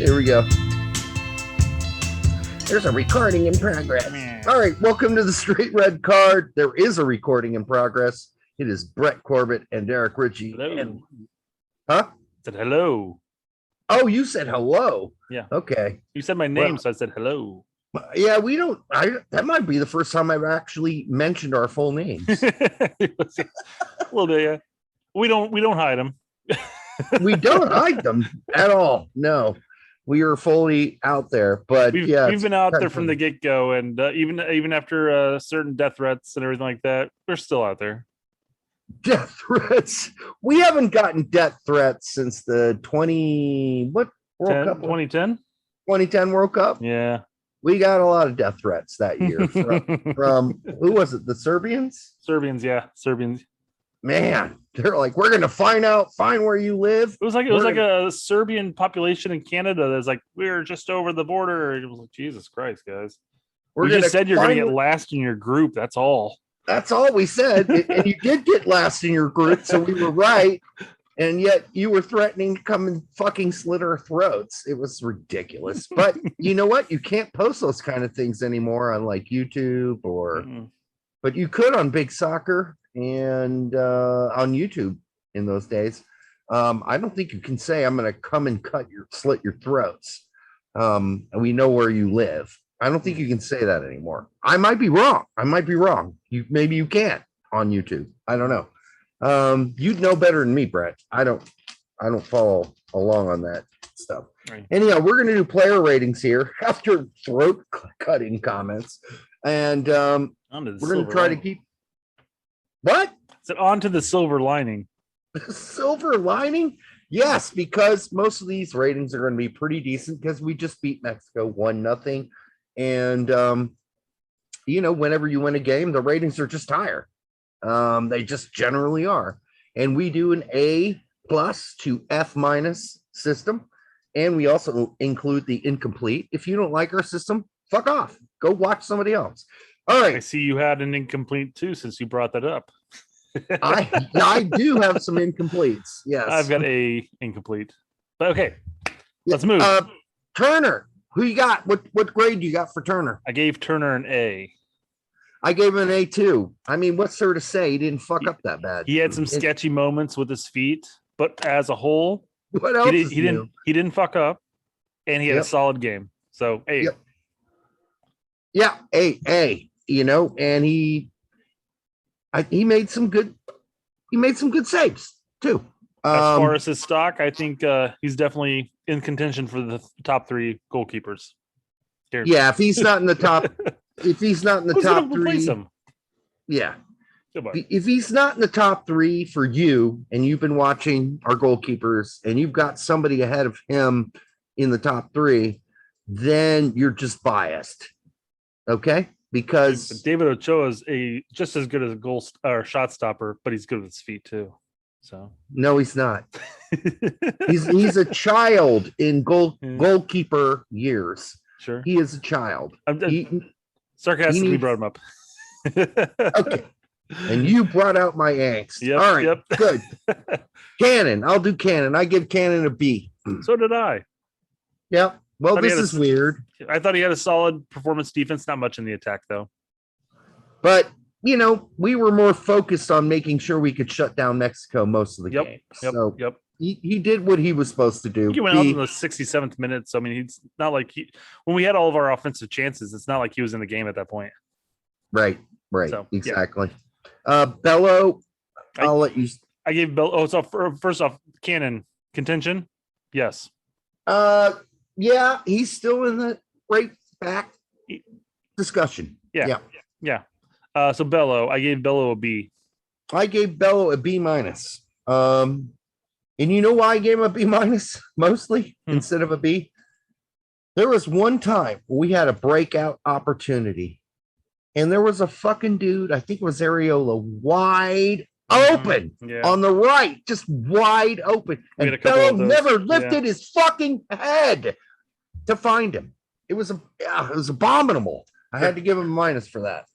Here we go. There's a recording in progress. All right, welcome to the Straight Red Card. There is a recording in progress. It is Brett Corbett and Derek Ritchie. Hello. Huh? I said hello. Oh, you said hello. Yeah. Okay. You said my name, so I said hello. Yeah, we don't. That might be the first time I've actually mentioned our full names. A little bit, yeah. We don't hide them. We don't hide them at all. No, we are fully out there. But we've been out there from the get-go, and even after certain death threats and everything like that, we're still out there. Death threats. We haven't gotten death threats since the 2010 World Cup. Yeah, we got a lot of death threats that year from who was it? The Serbians. Yeah, Serbians. Man, they're like, we're gonna find where you live. It was like a Serbian population in Canada that's like, we're just over the border. It was like, Jesus Christ, guys. You just said you're gonna get last in your group. That's all. That's all we said. And you did get last in your group, so we were right. And yet you were threatening to come and fucking slit our throats. It was ridiculous. But you know what? You can't post those kind of things anymore on like YouTube but you could on Big Soccer and on YouTube in those days. I don't think you can say I'm going to come and slit your throats. And we know where you live. I don't think you can say that anymore. I might be wrong. Maybe you can't on YouTube. I don't know. You'd know better than me, Brett. I don't follow along on that stuff. Right. Anyhow, we're going to do player ratings here after throat cutting comments. And we're going to try to keep what? So on to the silver lining. Silver lining? Yes, because most of these ratings are going to be pretty decent because we just beat Mexico 1-0. And whenever you win a game, the ratings are just higher. They just generally are. And we do an A+ to F- system. And we also include the incomplete. If you don't like our system, fuck off. Go watch somebody else. All right. I see you had an incomplete too, since you brought that up. I do have some incompletes. Yes. I've got a incomplete. But okay. Let's move. Turner. Who you got? What grade you got for Turner? I gave Turner an A. I gave him an A too. I mean, what's there to say? He didn't fuck up that bad. He had some sketchy moments with his feet, but as a whole, what else? He didn't fuck up, and he had a solid game. So A. Yep. Yeah, A. And he made some good saves too. As far as his stock, I think he's definitely in contention for the top 3 goalkeepers. Here. Yeah, if he's not in the top, if he's not in the top 3, yeah. If he's not in the top 3 for you, and you've been watching our goalkeepers, and you've got somebody ahead of him in the top 3, then you're just biased. Okay, because David Ochoa is just as good as a goal or shot stopper, but he's good with his feet too. So no, he's not. he's a child in goalkeeper years. Sure, he is a child. Sarcastically brought him up. Okay, and you brought out my angst. Yep, all right, good. Cannon, I'll do Cannon. I give Cannon a B. So did I. Yeah. Well, this is weird. I thought he had a solid performance defense, not much in the attack, though. But, we were more focused on making sure we could shut down Mexico most of the game. So he did what he was supposed to do. He went out in the 67th minute. So, I mean, he's not like when we had all of our offensive chances, it's not like he was in the game at that point. Right. So, exactly. Bello, I'll let you. I gave Bello. Oh, so first off, Cannon contention. Yes. Yeah, he's still in the right back discussion. Yeah. So Bello, I gave Bello a B. I gave Bello a B-. And you know why I gave him a B- mostly instead of a B? There was one time we had a breakout opportunity, and there was a fucking dude, I think it was Arriola, wide open on the right, just wide open. And Bello never lifted his fucking head to find him. It was abominable. I had to give him a minus for that.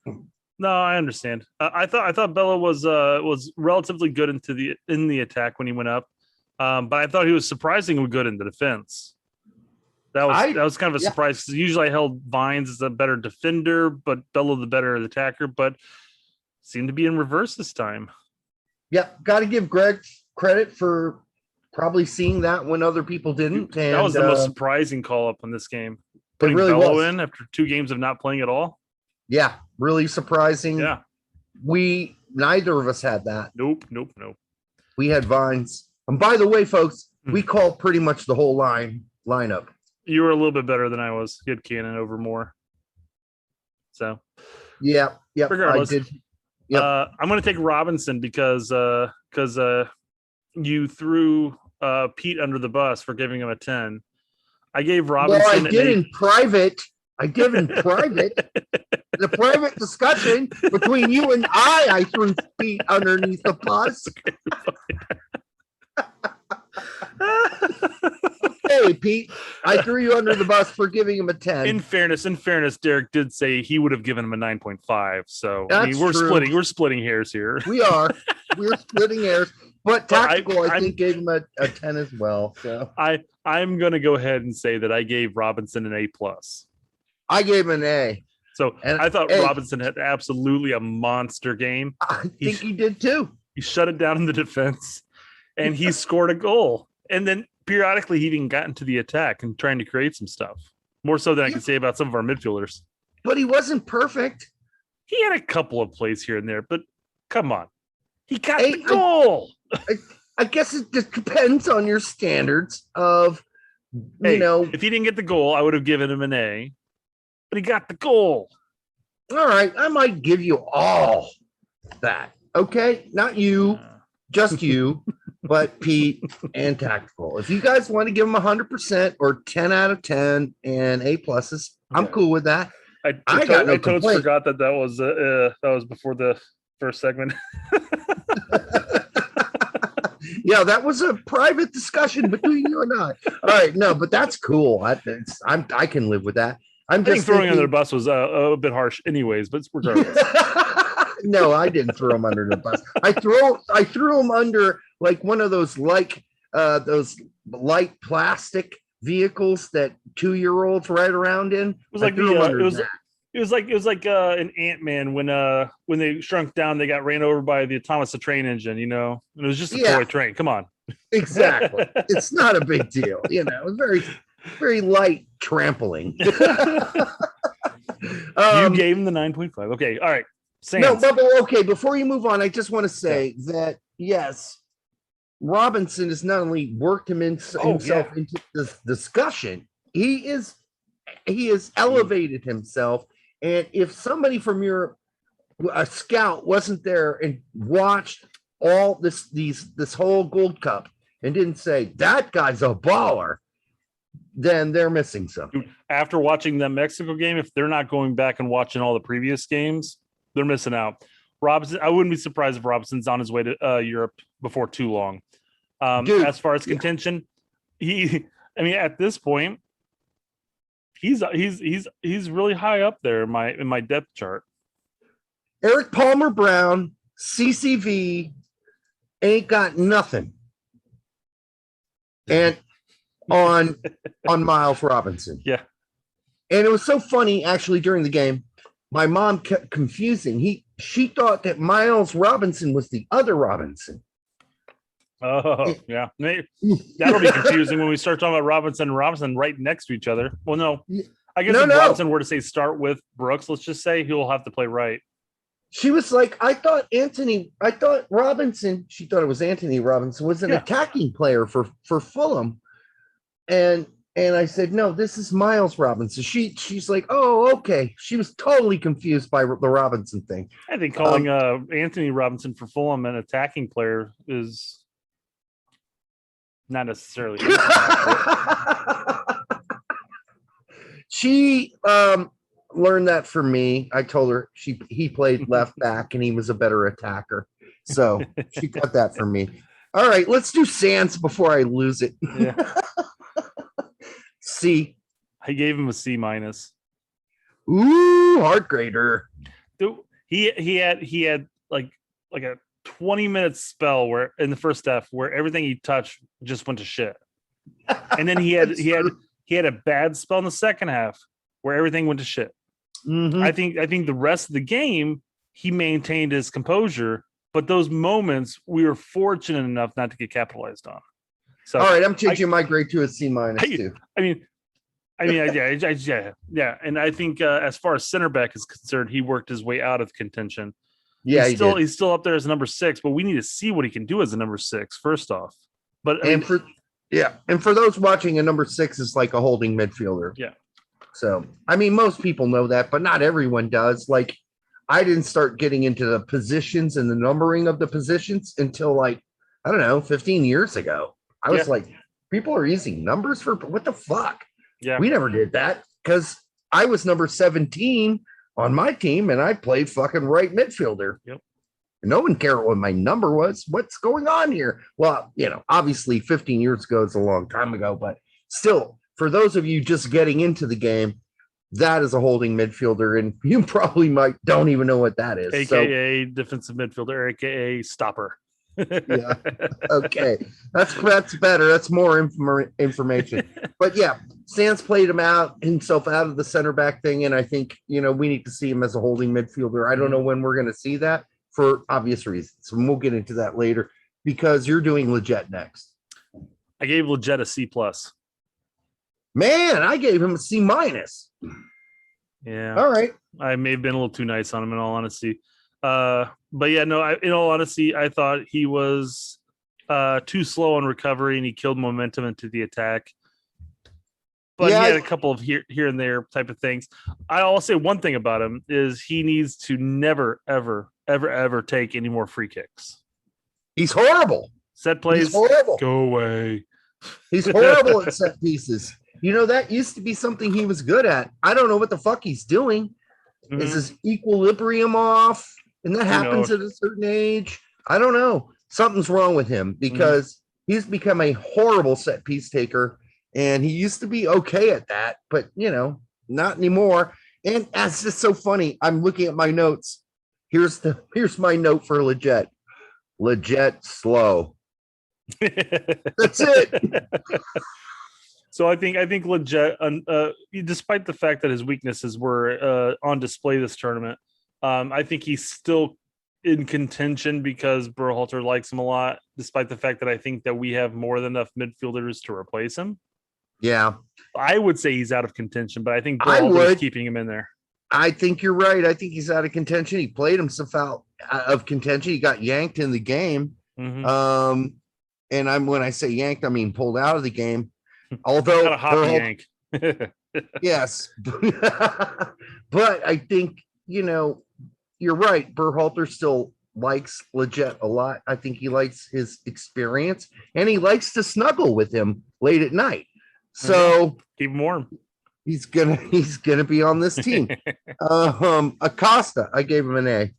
No, I understand. I thought Bello was relatively good in the attack when he went up, but I thought he was surprisingly good in the defense. That was kind of a surprise because usually I held Vines as a better defender, but Bello the better attacker, but seemed to be in reverse this time. Yeah, got to give Greg credit for probably seeing that when other people didn't. And that was the most surprising call up on this game. Putting really Bello in after 2 games of not playing at all. Yeah, really surprising. Yeah. Neither of us had that. Nope. We had Vines. And by the way, folks, we called pretty much the whole lineup. You were a little bit better than I was. You had Cannon over more. So yeah. Regardless, I did. Yep. I'm going to take Robinson because you threw Pete under the bus for giving him a 10. I gave Robinson. Well, I did in private. The private discussion between you and I threw Pete underneath the bus. Hey, Pete, I threw you under the bus for giving him a 10. In fairness, Derek did say he would have given him a 9.5. So we're true. We're splitting hairs here. We are. We're splitting hairs. But Tactical, I think, gave him a 10 as well. So I'm going to go ahead and say that I gave Robinson an A+. I gave him an A. So I thought Robinson had absolutely a monster game. I think he did too. He shut it down in the defense, and he scored a goal. And then periodically he even got into the attack and trying to create some stuff. More so than I can say about some of our midfielders. But he wasn't perfect. He had a couple of plays here and there, but come on. He got the goal. I guess it just depends on your standards of, if he didn't get the goal, I would have given him an A. But he got the goal. All right. I might give you all that. Okay. Not you, just you, but Pete and Tactical. If you guys want to give him 100% or 10 out of 10 and A pluses, I'm cool with that. I totally forgot that was before the first segment. Yeah, that was a private discussion between you and I. All right. No, but that's cool. I can live with that. I think throwing under the bus was a bit harsh anyways, but regardless. No, I didn't throw him under the bus. I threw him under like one of those light plastic vehicles that 2-year-olds ride around in. It was like an Ant-Man when they shrunk down, they got ran over by the Thomas the Train engine, and it was just a toy train. Come on. Exactly. It's not a big deal. Very, very light trampling. You gave him the 9.5. Okay. All right. Sands. No, but okay. Before you move on, I just want to say that yes, Robinson has not only worked himself into this discussion, he has elevated himself. And if somebody from a scout wasn't there and watched all this whole Gold Cup and didn't say that guy's a baller, then they're missing something. Dude, after watching that Mexico game, if they're not going back and watching all the previous games, they're missing out. Robinson, I wouldn't be surprised if Robinson's on his way to Europe before too long. As far as contention, at this point, he's really high up there in my depth chart. Eric Palmer Brown, CCV, ain't got nothing. And on Miles Robinson. Yeah. And it was so funny actually during the game. My mom kept confusing. She thought that Miles Robinson was the other Robinson. Oh, yeah. That'll be confusing when we start talking about Robinson and Robinson right next to each other. Well, no. I guess if Robinson were to say start with Brooks, let's just say he'll have to play right. She was like, I thought Robinson, she thought it was Anthony Robinson, was an attacking player for Fulham. And I said, no, this is Miles Robinson. She's like, oh, okay. She was totally confused by the Robinson thing. I think calling Anthony Robinson for Fulham an attacking player is not necessarily. She learned that from me. I told her he played left back and he was a better attacker. So she got that from me. All right, let's do Sands before I lose it. Yeah. C. I gave him a C-. Ooh, heart grader. Dude, he had like a 20-minute spell where in the first half where everything he touched just went to shit. And then he had He had a bad spell in the second half where everything went to shit. Mm-hmm. I think the rest of the game he maintained his composure, but those moments we were fortunate enough not to get capitalized on. So, all right, I'm changing my grade to a C- too. Yeah. And I think as far as center back is concerned, he worked his way out of contention. Yeah, he's still up there as a number 6, but we need to see what he can do as a number 6 first off. But for those watching, a number 6 is like a holding midfielder. Yeah. So most people know that, but not everyone does. Like, I didn't start getting into the positions and the numbering of the positions until 15 years ago. I was like, people are using numbers for what the fuck? Yeah. We never did that because I was number 17 on my team and I played fucking right midfielder. Yep. No one cared what my number was. What's going on here? Well, obviously 15 years ago is a long time ago, but still, for those of you just getting into the game, that is a holding midfielder, and you probably don't even know what that is. AKA defensive midfielder, AKA stopper. Yeah. Okay. That's better. That's more information. But yeah, Sands played himself out of the center back thing, and I think we need to see him as a holding midfielder. I don't know when we're going to see that for obvious reasons, and we'll get into that later because you're doing Leggett next. I gave Leggett a C+. Man, I gave him a C-. Yeah. All right. I may have been a little too nice on him in all honesty. But yeah, no, in all honesty, I thought he was too slow on recovery and he killed momentum into the attack. But he had a couple of here and there type of things. I'll say one thing about him is he needs to never, ever, ever, ever take any more free kicks. He's horrible. Set plays. He's horrible. Go away. He's horrible at set pieces. That used to be something he was good at. I don't know what the fuck he's doing. Mm-hmm. Is his equilibrium off? And that happens at a certain age. I don't know. Something's wrong with him because he's become a horrible set piece taker. And he used to be okay at that, but not anymore. And that's just so funny. I'm looking at my notes. Here's my note for Leggett. Leggett slow. That's it. So I think Leggett, despite the fact that his weaknesses were on display this tournament, I think he's still in contention because Berhalter likes him a lot, despite the fact that I think that we have more than enough midfielders to replace him. Yeah. I would say he's out of contention, but I think Berhalter is keeping him in there. I think you're right. I think he's out of contention. He played himself out of contention. He got yanked in the game. Mm-hmm. And when I say yanked, I mean pulled out of the game. Although not a hockey yank. Yes. But I think, you're right. Berhalter still likes Leggett a lot. I think he likes his experience and he likes to snuggle with him late at night. So keep him warm. He's gonna be on this team. Acosta, I gave him an A.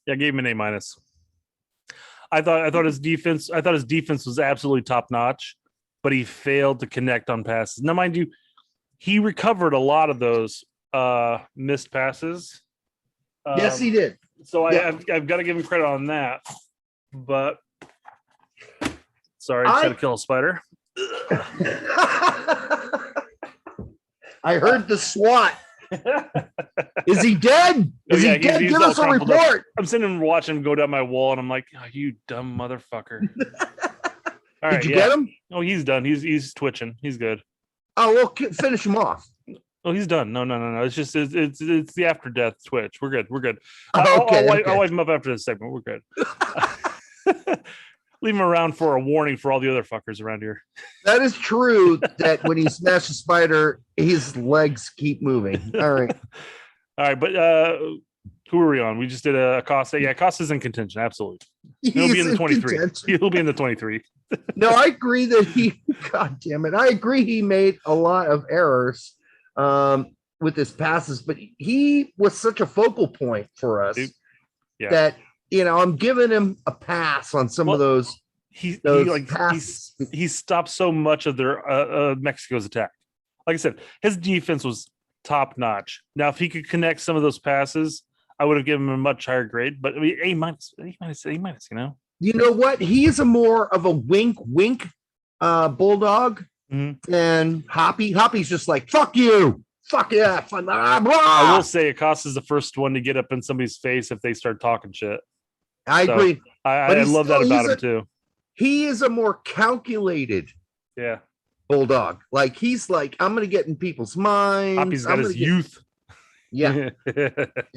Yeah, I gave him an A-. I thought his defense was absolutely top notch, but he failed to connect on passes. Now, mind you, he recovered a lot of those missed passes. Yes, he did. So I've got to give him credit on that. But sorry, I tried to kill a spider. I heard the SWAT. Is he dead? Is he dead? Give us a report. I'm sitting and watching him go down my wall, and I'm like, oh, you dumb motherfucker. All right, did you get him? Oh, he's done. He's twitching. He's good. Oh, well, finish him off. Oh, he's done. No. It's just it's the after death twitch. We're good. Okay. I'll wipe him up after this segment. We're good. Leave him around for a warning for all the other fuckers around here. That is true. That when he smashed a spider, his legs keep moving. All right. But who are we on? We just did Acosta. Yeah, Acosta's in contention. Absolutely. He'll be in the 23. He'll be in the 23. No, I agree that God damn it. I agree he made a lot of errors with his passes, but he was such a focal point for us that, I'm giving him a pass on some of those. He stopped so much of their Mexico's attack. Like I said, his defense was top notch. Now, if he could connect some of those passes, I would have given him a much higher grade. But I mean, A-. You know what? He is a more of a wink bulldog And Hoppy's just like, fuck you. Fuck yeah. I will say Acosta's the first one to get up in somebody's face if they start talking shit. I agree. I love that about him too. He is a more calculated bulldog. Like he's like, I'm gonna get in people's minds. Hoppy's got his youth. Yeah.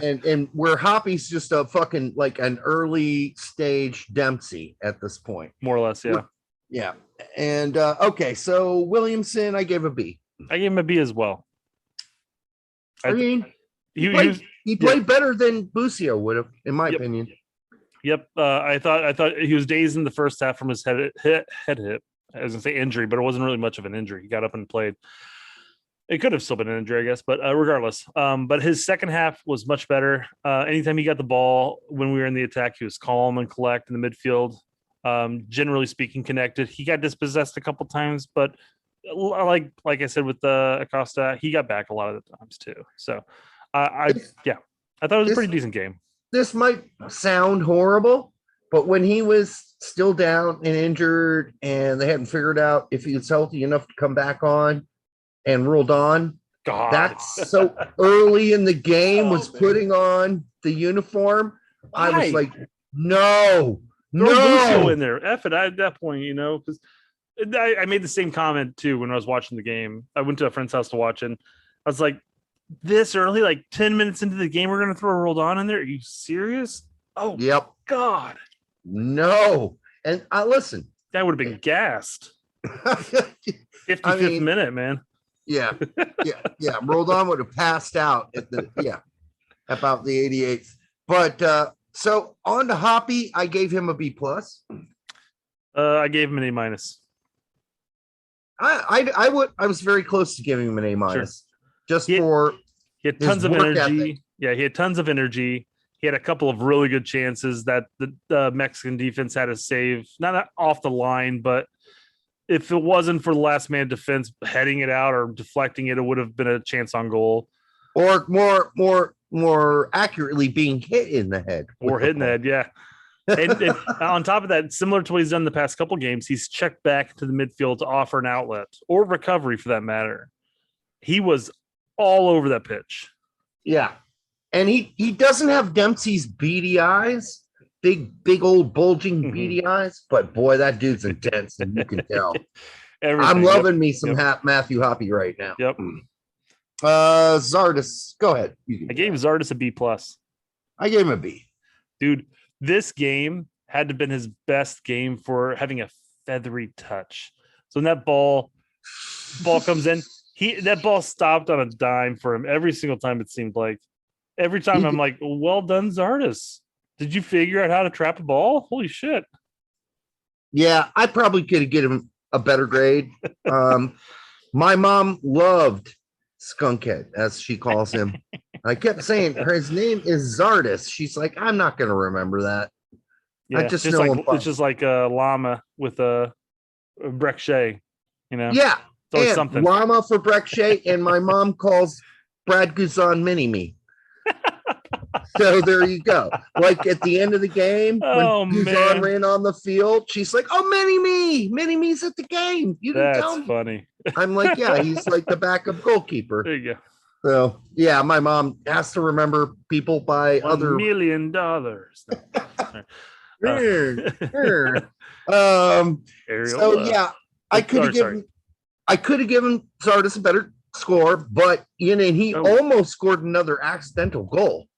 and where Hoppy's just a fucking like an early stage Dempsey at this point. More or less, yeah. Yeah. And okay, so Williamson, I gave a B. I gave him a B as well. I mean, he played better than Busio would have, in my opinion. Yep. I thought he was dazed in the first half from his head hit. I was gonna say injury, but it wasn't really much of an injury. He got up and played. It could have still been an injury, I guess, but regardless. But his second half was much better. Anytime he got the ball when we were in the attack, he was calm and collect in the midfield. Generally speaking, connected. He got dispossessed a couple times, but like I said with Acosta, he got back a lot of the times too. So I thought it was a pretty decent game. This might sound horrible, but when he was still down and injured and they hadn't figured out if he was healthy enough to come back on and ruled on, that's so early in the game was putting on the uniform. Why? I was like, no in there. F it at that point, because I made the same comment too when I was watching the game. I went to a friend's house to watch, and I was like, this early, like 10 minutes into the game, we're going to throw a Roldan in there? Are you serious? Oh, yep. God. No. And listen. That would have been gassed. 55th minute, man. Yeah. Roldan would have passed out at about the 88th. But so on to Hoppy, I gave him a B+. I gave him an A-. I was very close to giving him an A-. Sure. He had tons of energy. Ethic. Yeah, he had tons of energy. He had a couple of really good chances that the Mexican defense had to save, not off the line, but if it wasn't for the last man defense heading it out or deflecting it, it would have been a chance on goal. Or more accurately being hit in the head. Or hit in the head, yeah. And on top of that, similar to what he's done the past couple games, he's checked back to the midfield to offer an outlet or recovery for that matter. He was all over that pitch. Yeah. And he doesn't have Dempsey's beady eyes, big old bulging beady eyes, but boy, that dude's intense, and you can tell. I'm loving me some Matthew Hoppy right now. Yep. Zardes, go ahead. I gave Zardes a B+. I gave him a B. Dude, this game had to have been his best game for having a feathery touch. So when that ball comes in, that ball stopped on a dime for him every single time, it seemed like. Every time I'm like, well done, Zardes. Did you figure out how to trap a ball? Holy shit. Yeah, I probably could have given him a better grade. My mom loved Skunkhead, as she calls him. I kept saying his name is Zardes. She's like, I'm not going to remember that. Yeah, I just know like, it's just like a llama with a Breck-Shea, Yeah, it's and something. Llama for Breck-Shea, and my mom calls Brad Guzan Mini-Me. So there you go. Like at the end of the game, when Guzan ran on the field, she's like, "Oh, Mini-Me's at the game." You didn't tell me. That's funny. I'm like, yeah, he's like the backup goalkeeper. There you go. So yeah, my mom has to remember people by $1 other million. So yeah, I could have given Zardes a better score, but he almost scored another accidental goal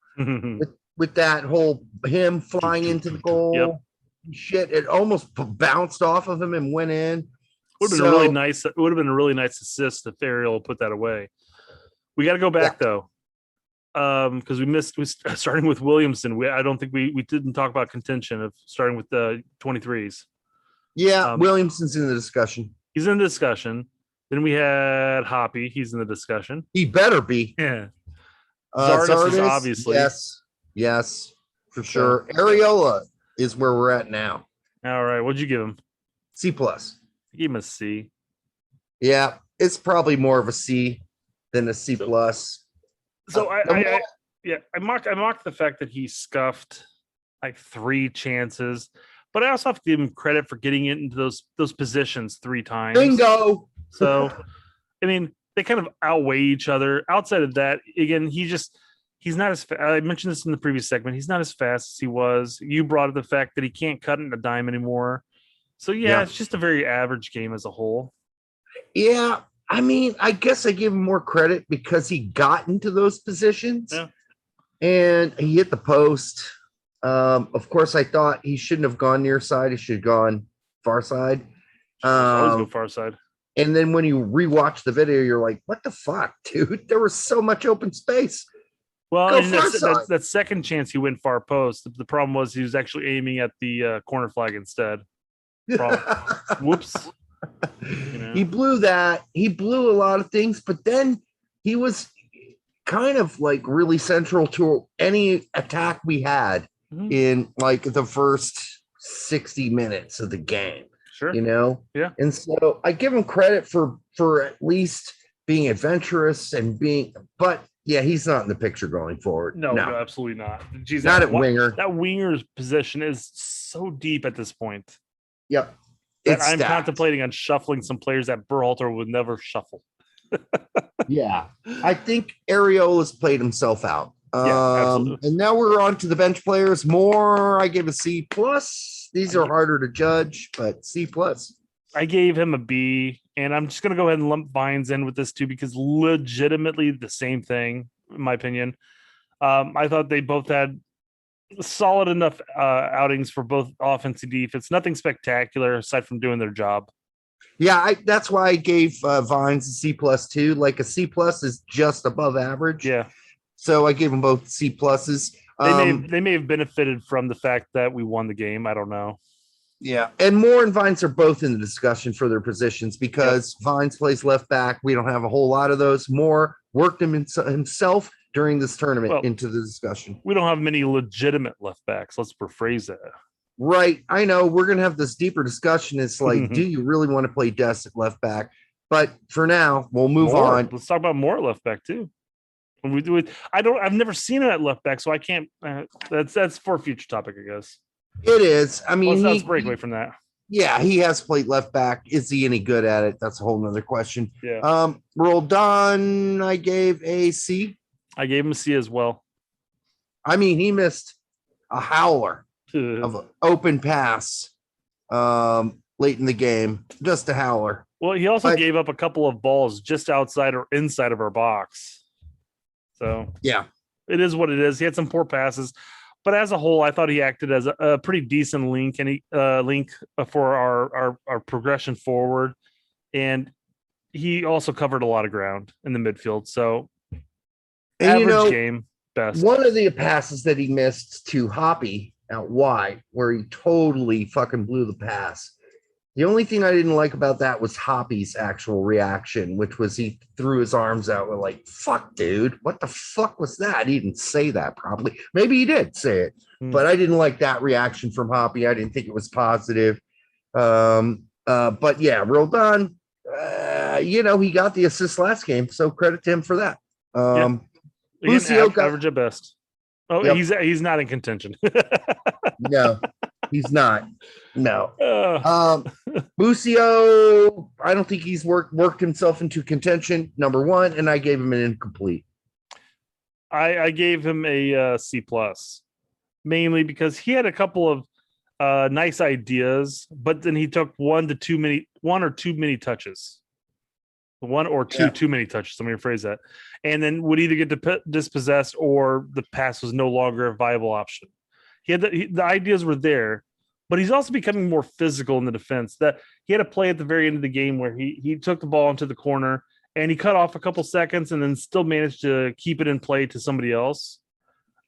with that whole him flying into the goal. Yep. Shit, it almost bounced off of him and went in. Would have been really nice. It would have been a really nice assist if Arriola put that away. We got to go back though, because we missed starting with Williamson. I don't think we didn't talk about contention of starting with the 23s. Yeah, Williamson's in the discussion. He's in the discussion. Then we had Hoppy. He's in the discussion. He better be. Yeah. Zardes is obviously. Yes, for sure. Arriola is where we're at now. All right. What'd you give him? C+. I gave him a C. Yeah, it's probably more of a C than a C+. So I mocked the fact that he scuffed like 3 chances, but I also have to give him credit for getting it into those positions 3 times. Bingo. So, I mean, they kind of outweigh each other. Outside of that, again, he's not as I mentioned this in the previous segment. He's not as fast as he was. You brought up the fact that he can't cut in a dime anymore. So, yeah, it's just a very average game as a whole. Yeah. I mean, I guess I give him more credit because he got into those positions and he hit the post. Of course, I thought he shouldn't have gone near side. He should have gone far side. Always go far side. And then when you rewatch the video, you're like, what the fuck, dude? There was so much open space. Well, that second chance he went far post. The problem was he was actually aiming at the corner flag instead. Whoops. He blew that. He blew a lot of things, but then he was kind of like really central to any attack we had in like the first 60 minutes of the game. Sure. Yeah. And so I give him credit for at least being adventurous and but yeah, he's not in the picture going forward. No, absolutely not. Jeez, not at winger. That winger's position is so deep at this point. Yep. I'm contemplating on shuffling some players that Berhalter would never shuffle. Yeah. I think Arriola's played himself out. Absolutely. And now we're on to the bench players. More, I give a C+. These are harder to judge, but C+. I gave him a B, and I'm just going to go ahead and lump Vines in with this too, because legitimately the same thing, in my opinion. I thought they both had solid enough outings for both offense and defense. Nothing spectacular aside from doing their job. Yeah, that's why I gave Vines a C+ too. Like a C+ is just above average. Yeah. So I gave them both C+. They may have benefited from the fact that we won the game. I don't know. Yeah, and Moore and Vines are both in the discussion for their positions because Vines plays left back. We don't have a whole lot of those. Moore worked himself during this tournament into the discussion. We don't have many legitimate left backs. Let's rephrase that. Right. I know we're going to have this deeper discussion. It's like, do you really want to play Dest at left back? But for now, we'll move on. Let's talk about Moore left back too. When we do it, I've never seen him at left back, so I can't. That's for a future topic, I guess. It is. I mean, let's break away from that. Yeah, he has played left back. Is he any good at it? That's a whole nother question. Yeah. Roldan, I gave a C. I gave him a C as well. I mean, he missed a howler of an open pass late in the game. Just a howler. Well, he also gave up a couple of balls just outside or inside of our box. So yeah, it is what it is. He had some poor passes, but as a whole, I thought he acted as a pretty decent link for our progression forward, and he also covered a lot of ground in the midfield. So average game best. One of the passes that he missed to Hoppy out wide, where he totally fucking blew the pass. The only thing I didn't like about that was Hoppy's actual reaction, which was he threw his arms out with like, fuck, dude, what the fuck was that? He didn't say that probably. Maybe he did say it, but I didn't like that reaction from Hoppy. I didn't think it was positive. But yeah, Roldan, he got the assist last game, so credit to him for that. Average at best. Oh, yep. He's not in contention. No, he's not. No. Busio, I don't think he's worked himself into contention, number one, and I gave him an incomplete. I gave him a C+, mainly because he had a couple of nice ideas, but then he took one or too many touches. One or two too many touches. Let me rephrase that. And then would either get dispossessed or the pass was no longer a viable option. He had the ideas were there, but he's also becoming more physical in the defense. That he had a play at the very end of the game where he took the ball into the corner and he cut off a couple seconds and then still managed to keep it in play to somebody else.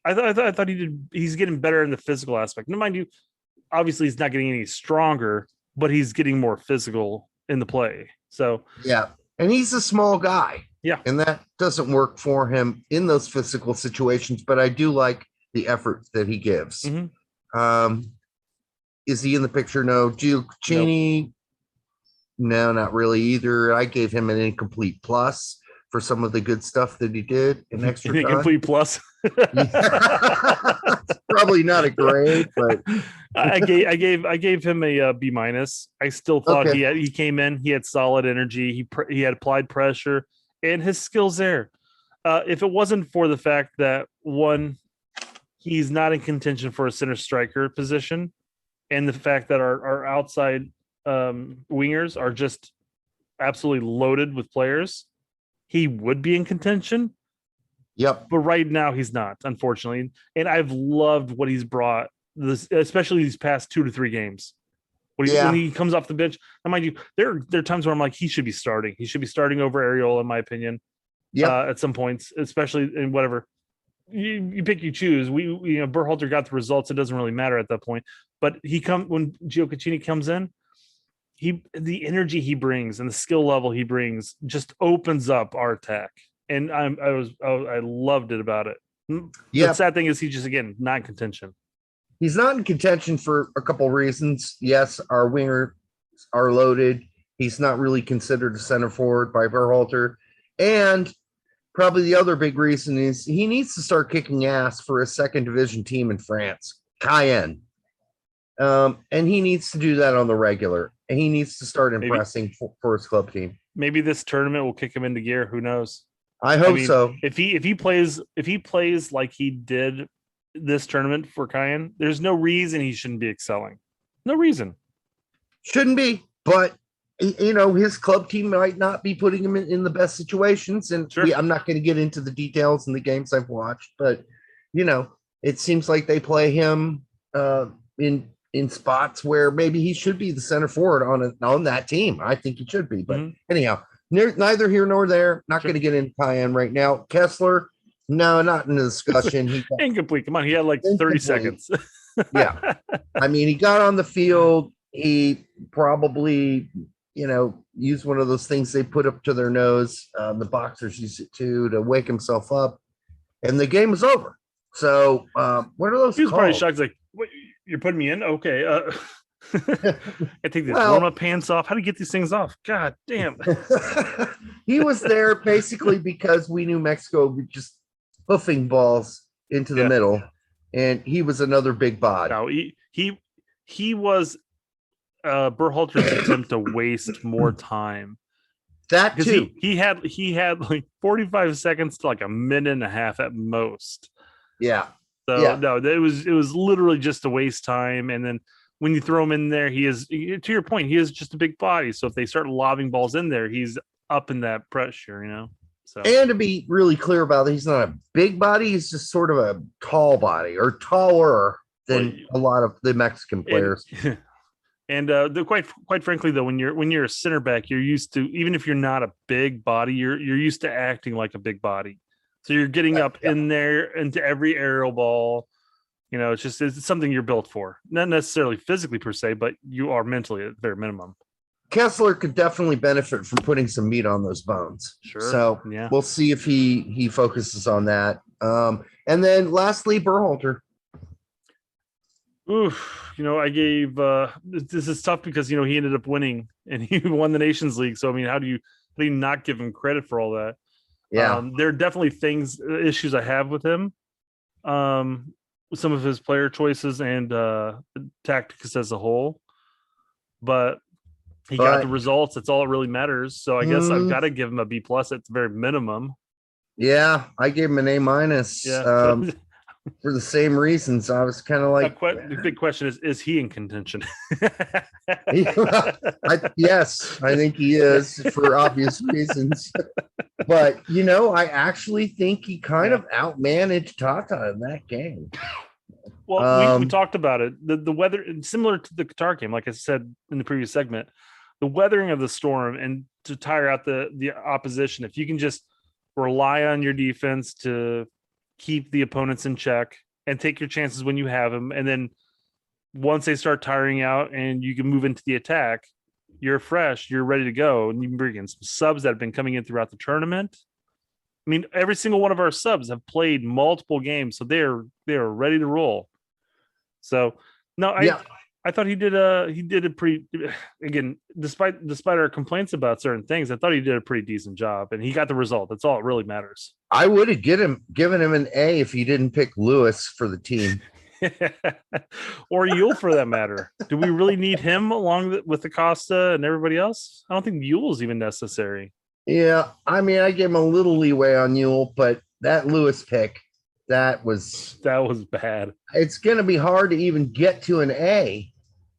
I thought he's getting better in the physical aspect. Now, mind you, obviously he's not getting any stronger, but he's getting more physical in the play. So yeah. And he's a small guy. Yeah. And that doesn't work for him in those physical situations, but I do like the effort that he gives. Mm-hmm. Is he in the picture? No. Giucchini? No, not really either. I gave him an incomplete plus for some of the good stuff that he did in extra An time. incomplete plus. It's probably not a grade, but I gave him a B minus. I still thought Okay. he came in, he had solid energy, he had applied pressure, and his skills there. If it wasn't for the fact that one, he's not in contention for a center striker position, and the fact that our outside wingers are just absolutely loaded with players, he would be in contention. Yep. But right now he's not, unfortunately. And I've loved what he's brought, this, especially these past 2 to 3 games. When he comes off the bench, and mind you, there are times where I'm like, he should be starting. He should be starting over Arriola, in my opinion. Yeah. At some points, especially in whatever you pick, you choose. Berhalter got the results. It doesn't really matter at that point. But when Gio Caccini comes in, the energy he brings and the skill level he brings just opens up our attack. And I loved it about it. Yeah. The sad thing is he's just, again, not in contention. He's not in contention for a couple reasons. Yes, our wingers are loaded. He's not really considered a center forward by Berhalter. And probably the other big reason is he needs to start kicking ass for a second division team in France, Cayenne. And he needs to do that on the regular. And he needs to start impressing for his club team. Maybe this tournament will kick him into gear. Who knows? I hope so. If he plays like he did this tournament for Cayenne, there's no reason he shouldn't be excelling. No reason. Shouldn't be, but his club team might not be putting him in the best situations. And sure. I'm not going to get into the details in the games I've watched, but it seems like they play him in spots where maybe he should be the center forward on that team. I think he should be, but anyhow, neither here nor there. Not going to get into Cayenne right now. Kessler, no, not in the discussion. He got incomplete. Come on, he had like 30 seconds. Yeah, I mean, he got on the field. He probably, used one of those things they put up to their nose. The boxers use it too to wake himself up, and the game was over. So, what are those? He was called? probably shocked. Like, what, you're putting me in? Okay. I take these warm-up pants off. How do you get these things off? God damn. He was there basically because we knew Mexico would just hoofing balls into the middle, and he was another big bod. No, he was Berhalter's attempt to waste more time. That too. He had like 45 seconds to like a minute and a half at most. Yeah. So no, it was literally just to waste time. And then when you throw him in there, he is, to your point, he is just a big body. So if they start lobbing balls in there, he's up in that pressure, So, and to be really clear about it, he's not a big body. He's just sort of a tall body, or taller than a lot of the Mexican players. And quite frankly, though, when you're a center back, you're used to, even if you're not a big body, you're used to acting like a big body. So you're getting up in there into every aerial ball. It's something you're built for. Not necessarily physically per se, but you are mentally at bare minimum. Kessler could definitely benefit from putting some meat on those bones. Sure. So we'll see if he focuses on that. And then lastly, Berhalter. Oof, I gave this is tough because he ended up winning and he won the Nations League. So I mean, how do you not give him credit for all that? Yeah, there are definitely issues I have with him. Some of his player choices and tactics as a whole, but he got the results. That's all that really matters. So I guess I've got to give him a B plus at the very minimum. Yeah, I gave him an A minus. Yeah. For the same reasons. I was kind of like, the big question is he in contention? Yes, I think he is for obvious reasons. But, I actually think he kind of outmanaged Tata in that game. Well, we talked about it. The weather, similar to the Qatar game, like I said in the previous segment, the weathering of the storm and to tire out the opposition. If you can just rely on your defense to keep the opponents in check and take your chances when you have them. And then once they start tiring out and you can move into the attack, you're fresh, you're ready to go. And you can bring in some subs that have been coming in throughout the tournament. I mean, every single one of our subs have played multiple games, so they're ready to roll. So no, I I thought he did a pretty, again, despite our complaints about certain things, I thought he did a pretty decent job, and he got the result. That's all that really matters. I would have given him an A if he didn't pick Lewis for the team. Or Yule for that matter. Do we really need him along with Acosta and everybody else? I don't think Yule is even necessary. Yeah, I mean, I give him a little leeway on Yule, but that Lewis pick, that was bad. It's going to be hard to even get to an A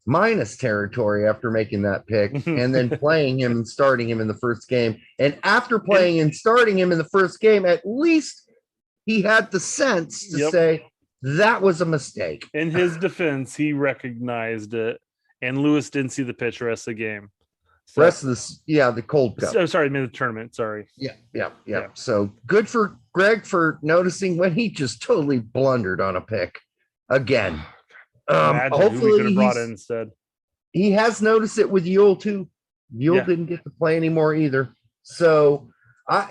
minus territory after making that pick and then playing him and starting him in the first game. And after playing and starting him in the first game, at least he had the sense to say that was a mistake. In his defense, he recognized it, and Lewis didn't see the pitch rest of the game. So, rest of this, the Cold Cup. Sorry, I mean the tournament. Sorry. Yeah. So good for Greg for noticing when he just totally blundered on a pick again. Hopefully we could have brought in instead. He has noticed it with Yule too. Yule didn't get to play anymore either. So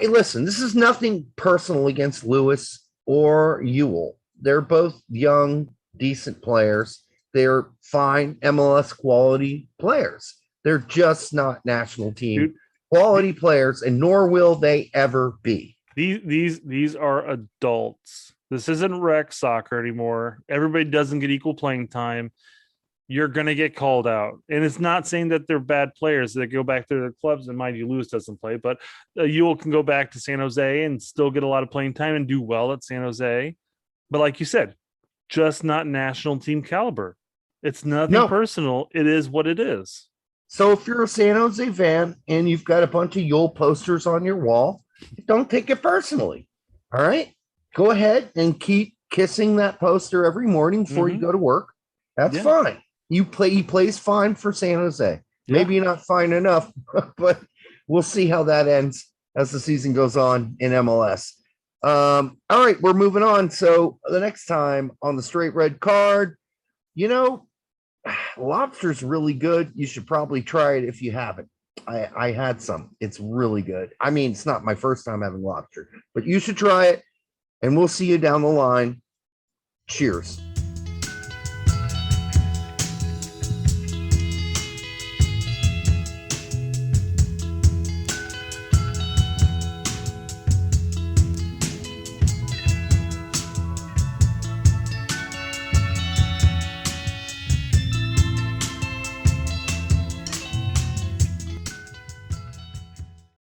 listen, this is nothing personal against Lewis or Yule. They're both young, decent players. They're fine MLS quality players. They're just not national team quality players, and nor will they ever be. These are adults. This isn't rec soccer anymore. Everybody doesn't get equal playing time. You're going to get called out. And it's not saying that they're bad players that go back to their clubs, and mind you, Lewis doesn't play, but Yule can go back to San Jose and still get a lot of playing time and do well at San Jose. But like you said, just not national team caliber. It's nothing personal. It is what it is. So if you're a San Jose fan and you've got a bunch of Yule posters on your wall, don't take it personally. All right? Go ahead and keep kissing that poster every morning before you go to work. That's fine. He plays fine for San Jose. Maybe not fine enough, but we'll see how that ends as the season goes on in MLS. All right, we're moving on. So the next time on the Straight Red Card, lobster's really good. You should probably try it if you haven't. I had some. It's really good. I mean, it's not my first time having lobster, but you should try it, and we'll see you down the line. Cheers.